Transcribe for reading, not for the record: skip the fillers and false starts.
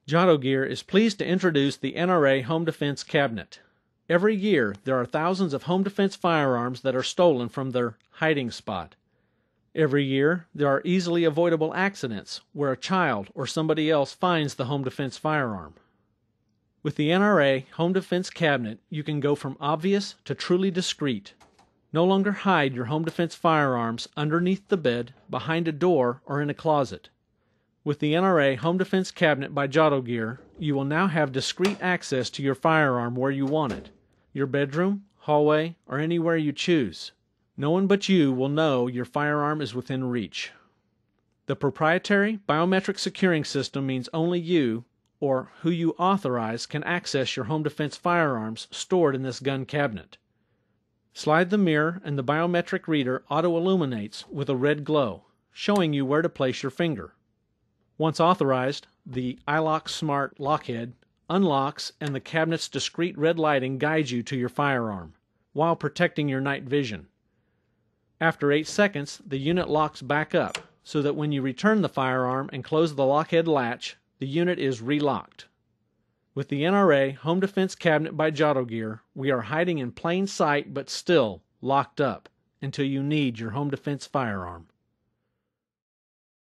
Jotto Gear is pleased to introduce the NRA Home Defense Cabinet. Every year, there are thousands of home defense firearms that are stolen from their hiding spot. Every year, there are easily avoidable accidents where a child or somebody else finds the home defense firearm. With the NRA Home Defense Cabinet, you can go from obvious to truly discreet. No longer hide your home defense firearms underneath the bed, behind a door, or in a closet. With the NRA Home Defense Cabinet by Jotto Gear, you will now have discreet access to your firearm where you want it, your bedroom, hallway, or anywhere you choose. No one but you will know your firearm is within reach. The Proprietary Biometric Securing System means only you, or who you authorize, can access your home defense firearms stored in this gun cabinet. Slide the mirror and the biometric reader auto-illuminates with a red glow, showing you where to place your finger. Once authorized, the iLock Smart lockhead unlocks and the cabinet's discreet red lighting guides you to your firearm, while protecting your night vision. After 8 seconds, the unit locks back up, so that when you return the firearm and close the lockhead latch, the unit is relocked. With the NRA Home Defense Cabinet by Jotto Gear, we are hiding in plain sight but still locked up until you need your home defense firearm.